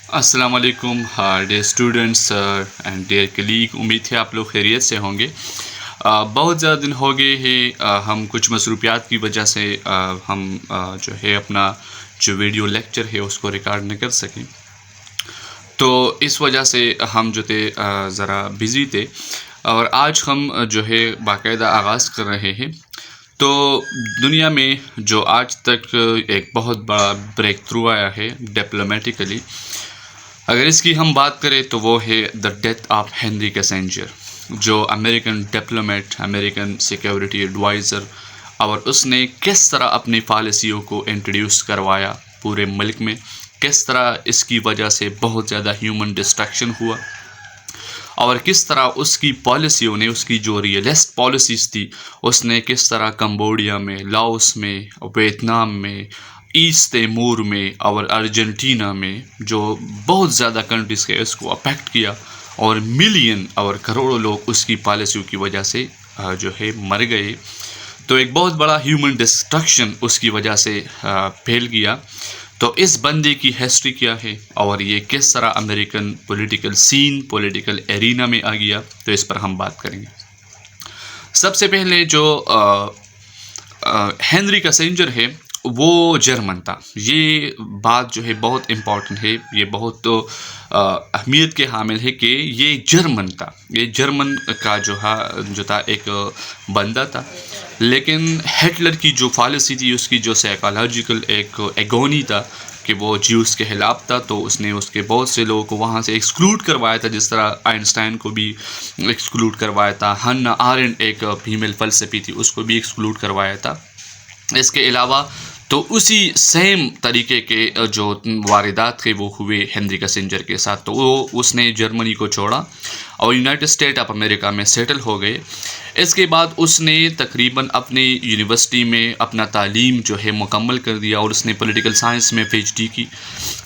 السلام علیکم dear students and dear colleague, امید ہے آپ لوگ خیریت سے ہوں گے۔ بہت زیادہ دن ہو گئے ہیں، ہم کچھ مصروفیات کی وجہ سے ہم جو ہے اپنا جو ویڈیو لیکچر ہے اس کو ریکارڈ نہ کر سکیں، تو اس وجہ سے ہم جو تھے ذرا بزی تھے، اور آج ہم جو ہے باقاعدہ آغاز کر رہے ہیں۔ تو دنیا میں جو آج تک ایک بہت بڑا بریک تھرو آیا ہے ڈپلومیٹیکلی، اگر اس کی ہم بات کریں تو وہ ہے the death of Henry Kissinger, جو American diplomat, American security adviser, اور اس نے کس طرح اپنی پالیسیوں کو انٹروڈیوس کروایا پورے ملک میں، کس طرح اس کی وجہ سے بہت زیادہ ہیومن ڈسٹرکشن ہوا، اور کس طرح اس کی پالیسیوں نے، اس کی جو ریئلسٹ پالیسیز تھی، اس نے کس طرح کمبوڈیا میں، لاؤس میں، ویتنام میں، ایسٹ تیمور میں اور ارجنٹینا میں، جو بہت زیادہ کنٹریز کے اس کو افیکٹ کیا، اور ملین اور کروڑوں لوگ اس کی پالیسیوں کی وجہ سے جو ہے مر گئے۔ تو ایک بہت بڑا ہیومن ڈسٹرکشن اس کی وجہ سے پھیل گیا۔ تو اس بندے کی ہسٹری کیا ہے، اور یہ کس طرح امریکن پولیٹیکل سین، پولیٹیکل ایرینا میں آ گیا، تو اس پر ہم بات کریں گے۔ سب سے پہلے جو ہنری کیسنجر ہے وہ جرمن تھا۔ یہ بات جو ہے بہت امپورٹنٹ ہے، یہ بہت اہمیت کے حامل ہے کہ یہ جرمن تھا۔ یہ جرمن کا جو تھا ایک بندہ تھا، لیکن ہٹلر کی جو پالیسی تھی، اس کی جو سائیکالوجیکل ایک ایگونی تھا کہ وہ جیوز کے خلاف تھا، تو اس نے اس کے بہت سے لوگوں کو وہاں سے ایکسکلوڈ کروایا تھا، جس طرح آئنسٹائن کو بھی ایکسکلوڈ کروایا تھا، ہنا آرنڈ ایک فیمیل فلسفی تھی، اس کو بھی ایکسکلوڈ کروایا تھا۔ اس کے علاوہ تو اسی سیم طریقے کے جو واردات تھے وہ ہوئے ہنری کیسنجر کے ساتھ، تو وہ اس نے جرمنی کو چھوڑا اور یونائٹڈ اسٹیٹ آف امریکہ میں سیٹل ہو گئے۔ اس کے بعد اس نے تقریباً اپنی یونیورسٹی میں اپنا تعلیم جو ہے مکمل کر دیا، اور اس نے پولیٹیکل سائنس میں پی ایچ ڈی کی۔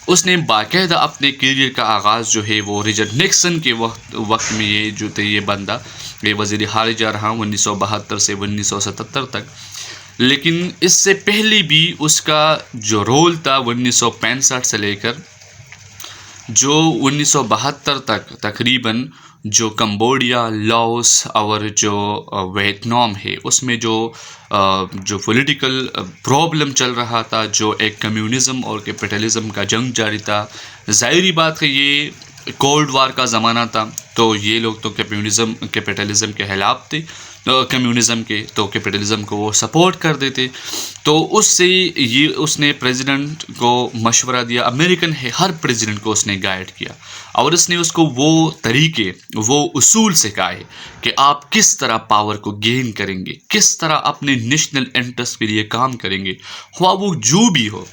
اس نے باقاعدہ اپنے کیریئر کا آغاز جو ہے وہ رچرڈ نکسن کے وقت میں یہ جو تھے، یہ بندہ یہ وزیر خارجہ رہا 1972 سے 1977 تک۔ لیکن اس سے پہلے بھی اس کا جو رول تھا 1965 سے لے کر جو 1972 تک تقریباً جو کمبوڈیا، لاؤس اور جو ویتنام ہے، اس میں جو پولیٹیکل پرابلم چل رہا تھا، جو ایک کمیونزم اور کیپٹلزم کا جنگ جاری تھا۔ ظاہری بات ہے یہ کولڈ وار کا زمانہ تھا، تو یہ لوگ تو کیپٹلزم کے خلاف تھے، کمیونزم کے، تو کیپٹلزم کو وہ سپورٹ کر دیتے۔ تو اس نے پریزیڈنٹ کو مشورہ دیا، امریکن ہے ہر پریزیڈنٹ کو اس نے گائیڈ کیا، اور اس نے اس کو وہ طریقے، وہ اصول سکھائے کہ آپ کس طرح پاور کو گین کریں گے، کس طرح اپنے نیشنل انٹرسٹ کے لیے کام کریں گے، خواہ وہ جو بھی ہو۔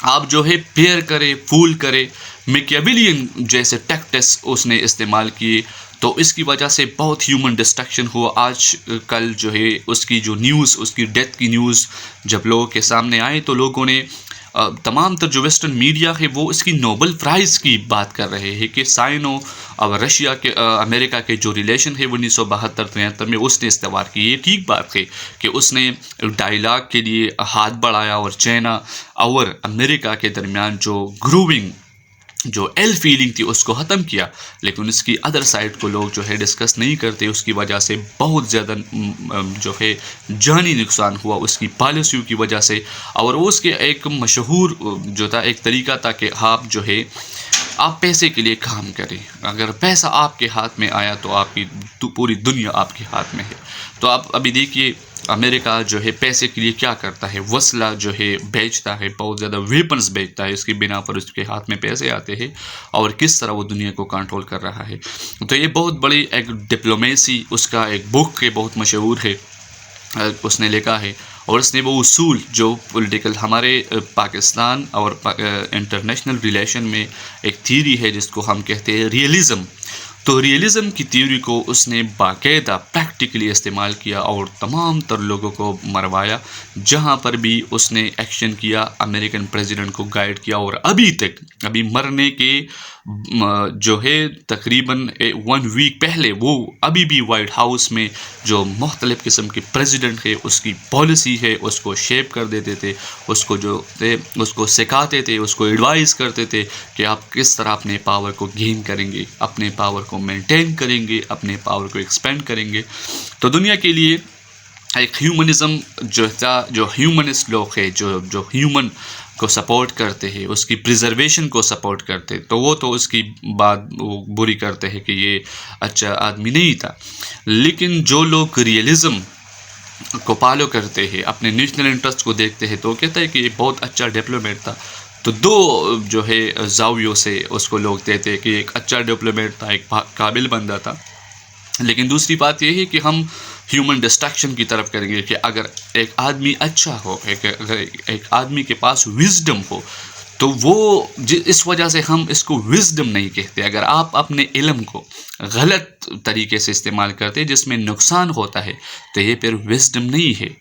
آپ جو ہے پیئر کرے، فول کرے، میکیاویلین جیسے ٹیکٹس اس نے استعمال کیے، تو اس کی وجہ سے بہت ہیومن ڈسٹرکشن ہوا۔ آج کل جو ہے اس کی جو نیوز، اس کی ڈیتھ کی نیوز جب لوگوں کے سامنے آئے، تو لوگوں نے تمام تر جو ویسٹرن میڈیا ہے وہ اس کی نوبل پرائز کی بات کر رہے ہیں کہ سائنو اور رشیا کے امریکہ کے جو ریلیشن ہے 1972-73 میں اس نے استوار کی۔ یہ ٹھیک بات ہے کہ اس نے ڈائیلاگ کے لیے ہاتھ بڑھایا، اور چائنا اور امریکہ کے درمیان جو گروونگ جو فیلنگ تھی اس کو ختم کیا، لیکن اس کی ادر سائڈ کو لوگ جو ہے ڈسکس نہیں کرتے۔ اس کی وجہ سے بہت زیادہ جو ہے جانی نقصان ہوا اس کی پالیسیوں کی وجہ سے، اور اس کے ایک مشہور جو تھا ایک طریقہ تھا کہ آپ جو ہے آپ پیسے کے لیے کام کریں، اگر پیسہ آپ کے ہاتھ میں آیا تو آپ کی پوری دنیا آپ کے ہاتھ میں ہے۔ تو آپ ابھی دیکھیے امریکہ جو ہے پیسے کے لیے کیا کرتا ہے، وسلہ جو ہے بیچتا ہے، بہت زیادہ ویپنز بیچتا ہے، اس کی بنا پر اس کے ہاتھ میں پیسے آتے ہیں، اور کس طرح وہ دنیا کو کنٹرول کر رہا ہے۔ تو یہ بہت بڑی ایک ڈپلومیسی، اس کا ایک بک ہے بہت مشہور ہے، اس نے لکھا ہے، اور اس نے وہ اصول جو پولیٹیکل ہمارے پاکستان اور انٹرنیشنل ریلیشن میں ایک تھیوری ہے جس کو ہم کہتے ہیں ریئلزم، تو ریئلزم کی تھیوری کو اس نے باقاعدہ پریکٹیکلی استعمال کیا اور تمام تر لوگوں کو مروایا. جہاں پر بھی اس نے ایکشن کیا امریکن پریزیڈنٹ کو گائیڈ کیا، اور ابھی مرنے کے جو ہے تقریباً 1 ویک پہلے وہ ابھی بھی وائٹ ہاؤس میں جو مختلف قسم کے پریزیڈنٹ ہے اس کی پالیسی ہے اس کو شیپ کر دیتے تھے، اس کو سکھاتے تھے، اس کو ایڈوائز کرتے تھے کہ آپ کس طرح اپنے پاور کو گین کریں گے، اپنے پاور کو مینٹین کریں گے، اپنے پاور کو ایکسپینڈ کریں گے. تو دنیا کے لیے ایک ہیومنزم جو تھا، جو ہیومنسٹ لوگ ہے، جو ہیومن کو سپورٹ کرتے ہیں، اس کی پریزرویشن کو سپورٹ کرتے، تو وہ تو اس کی بات بری کرتے ہیں کہ یہ اچھا آدمی نہیں تھا. لیکن جو لوگ ریئلزم کو فالو کرتے ہیں، اپنے نیشنل انٹرسٹ کو دیکھتے ہیں، تو وہ کہتے ہیں کہ یہ بہت اچھا ڈپلومیٹ تھا. تو دو جو ہے زاویوں سے اس کو لوگ دیتے ہیں کہ ایک اچھا ڈپلومیٹ تھا، ایک قابل بندہ تھا. لیکن دوسری بات یہ ہے کہ ہم ہیومن ڈسٹرکشن کی طرف کریں گے کہ اگر ایک آدمی اچھا ہو، اگر ایک آدمی کے پاس وزڈم ہو، تو وہ اس وجہ سے ہم اس کو وزڈم نہیں کہتے. اگر آپ اپنے علم کو غلط طریقے سے استعمال کرتے جس میں نقصان ہوتا ہے تو یہ پھر وزڈم نہیں ہے.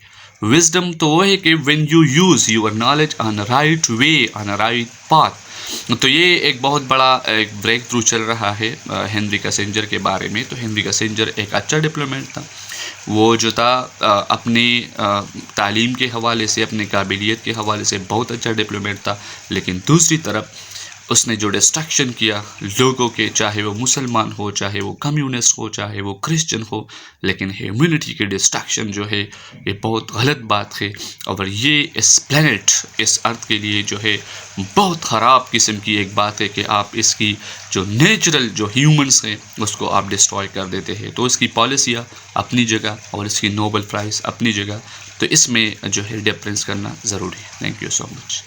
وزڈم تو وہ ہے کہ when you use your knowledge on a right way, on a right path. تو یہ ایک بہت بڑا ایک بریک تھرو چل رہا ہے ہنری کسنجر کے بارے میں. تو ہنری کسنجر ایک اچھا ڈپلومیٹ تھا. وہ جو تھا اپنی تعلیم کے حوالے سے، اپنے قابلیت کے حوالے سے بہت اچھا ڈپلومیٹ تھا. لیکن دوسری طرف اس نے جو ڈسٹرکشن کیا لوگوں کے، چاہے وہ مسلمان ہو، چاہے وہ کمیونسٹ ہو، چاہے وہ کرسچن ہو، لیکن ہیومینٹی کے ڈسٹرکشن جو ہے یہ بہت غلط بات ہے. اور یہ اس پلینٹ، اس ارتھ کے لیے جو ہے بہت خراب قسم کی ایک بات ہے کہ آپ اس کی جو نیچرل جو ہیومنس ہیں اس کو آپ ڈسٹروائے کر دیتے ہیں. تو اس کی پالیسیاں اپنی جگہ اور اس کی نوبل پرائز اپنی جگہ، تو اس میں جو ہے ڈفرینس کرنا ضروری ہے. Thank you so much.